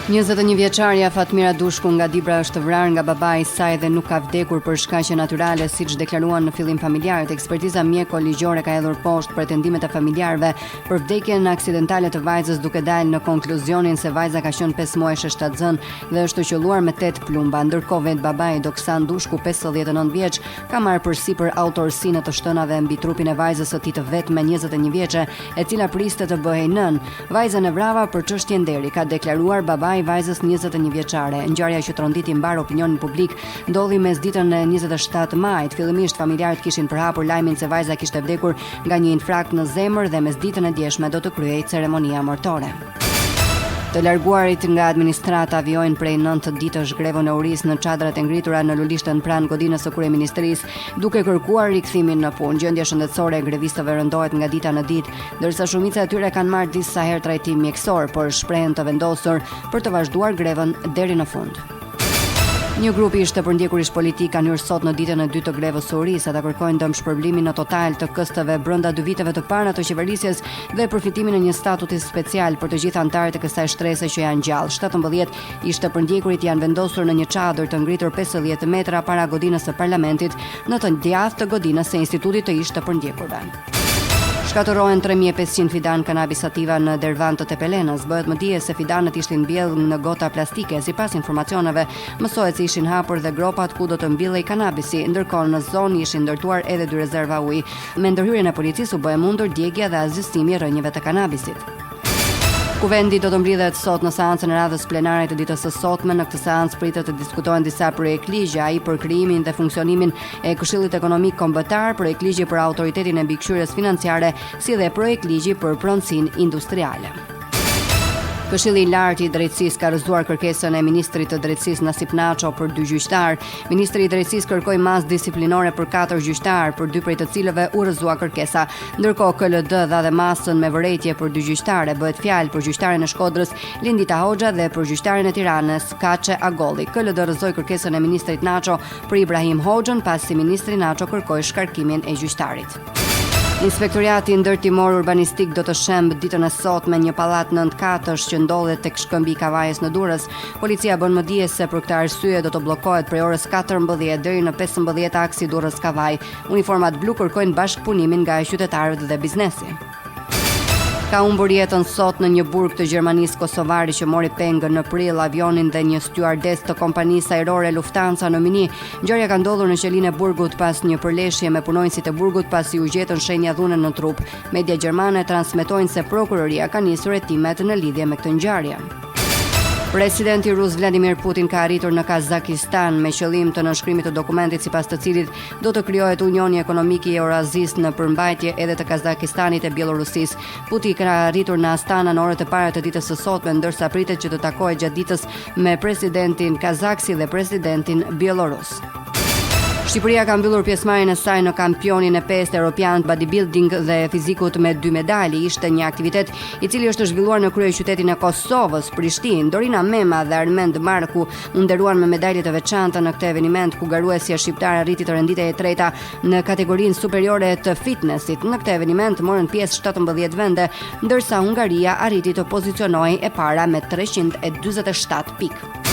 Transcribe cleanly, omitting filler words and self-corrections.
21 vjeçarja Fatmira Dushku nga Dibra është vrarë nga babai i saj dhe nuk ka vdekur për shkaqe natyrale siç deklaruan në fillim familjarët. Ekspertiza mjeko-ligjore ka hedhur poshtë pretendimet e familjarëve për vdekjen aksidentale të vajzës, duke dalë në konkluzionin se vajza ka qenë 5 muajsh e shtatzën dhe është qelluar me 8 plumba. Ndërkohë vetë babai Doksan Dushku, 59 vjeç, ka marrë përsipër autorsinë të shtënave mbi trupin e vajzës së tij të vetme 21 vjeçe, e cila priste të bëhej nën. Vajzën e vrava për çështje nderi, ka deklaruar babai i vajzës 21 vjeçare. Ngjarja që tronditi mbar opinionin publik ndodhi mesditën e 27 majit. Fillimisht familjarët kishin përhapur lajmin se vajza kishte vdekur nga një infarkt në zemër dhe mesditën e djeshme do të kryej ceremonia martore. Të larguarit nga administrata vijojnë prej 9 ditësh grevën e urisë në çadrat e ngritura në Lulishtën pranë godinës së kryeministrisë, duke kërkuar rikthimin në punë. Gjendja shëndetësore e grevistëve rëndohet nga dita në ditë, ndërsa shumica e tyre kanë marrë disa herë trajtim mjekësor, por shprehen të vendosur për të vazhduar grevën deri në fund. Një grup i shtëpërndjekurish politik ka hyrë sot në ditën e dytë të grevës së urisë. Ata kërkojnë dëmshpërblimin në total të këstëve brenda 2 viteve të para të qeverisjes dhe përfitimin e një statuti special për të gjithë anëtarët e kësaj shtrese që janë gjallë. 17 i shtëpërndjekurit janë vendosur në një çadër të ngritur 50 metra para godinës së parlamentit në të djathtë të godinës së Institutit të shtëpërndjekurve. Shkatërrohen 3500 fidan kanabis sativa në Dervan të Tepelenës. Bëhet më dije se fidanët ishin mbjellë në gota plastike. Sipas informacioneve, mësohet se ishin hapur dhe gropat ku do të mbillej kanabisi, ndërkohë në zonë ishin ndërtuar edhe 2 rezerva uji. Me ndërhyrjen e policisë u bë mundur djegja dhe azistimi i rrënjëve të kanabisit. Kuvendi do të mbledhet sot në seancën e radhës plenare të ditës së sotme. Në këtë seancë pritet të diskutohen disa projektligje, ai për krijimin dhe funksionimin e Këshillit Ekonomik Kombëtar, projektligji për autoritetin e mbikëqyrjes financiare, si dhe projektligji për pronësinë industriale. Këshilli i lartë i drejtësisë ka rrëzuar kërkesën e ministrit të drejtësisë Nasip Naço për 2 gjyqtar. Ministri i drejtësisë kërkoi masë disiplinore për 4 gjyqtar, për 2 prej të cilëve u rrëzua kërkesa. Ndërkohë KLD dha dhe masën me vërejtje për 2 gjyqtare. Bëhet fjalë për gjyqtarin e Shkodrës Lindita Hoxha dhe për gjyqtarin e Tiranës Kaçe Agolli. KLD rrëzoi kërkesën e ministrit Naço për Ibrahim Hoxhën, pasi ministri Naço kërkoi shkarkimin e gjyqtarit. Inspektoriati ndërtimor urbanistik do të shemb ditën e sotme një pallat 9 katësh që ndodhet tek shkëmbi i Kavajës në Durrës. Policia bën më dije se për këtë arsye do të bllokohet prej orës 14 deri në 15 aksi Durrës Kavaj. Uniformat blu kërkojnë bashkëpunimin nga qytetarët dhe biznesi. Ka humbur jetën sot në një burg të Gjermanisë kosovari që mori pengën në prill avionin dhe një styuardes të kompanisë ajrore Lufthansa në Mini. Ngjarja ka ndodhur në qelinë e burgut pas një përleshje me punonjësit e burgut pasi u gjetën shenja dhune në trup. Media gjermane transmetojnë se prokuroria ka nisur hetimet në lidhje me këtë ngjarje. Presidenti rus Vladimir Putin ka arritur në Kazakistan me qëllim të nënshkrimit të dokumentit sipas të cilit do të krijohet Unioni Ekonomik i Eurazisë në përmbajtje edhe të Kazakistanit e Bielorusisë. Putin ka arritur në Astana në orët e para të ditës së sotme, ndërsa pritet që të takohet gjatë ditës me presidentin kazak si dhe presidentin bielorus. Shqipëria ka mbyllur pjesëmarrjen e saj në kampionin e 5 European Bodybuilding dhe fizikut me 2 medalje. Ishte një aktivitet i cili është zhvilluar në kryeqytetin e Kosovës, Prishtinë. Dorina Mema dhe Armend Marku u nderuan me medalje të veçanta në këtë eveniment, ku garuesja shqiptare arriti të renditej e treta në kategorinë superiore të fitnessit. Në këtë eveniment morën pjesë 17 vende, ndërsa Hungaria arriti të pozicionojë e para me 347 pikë.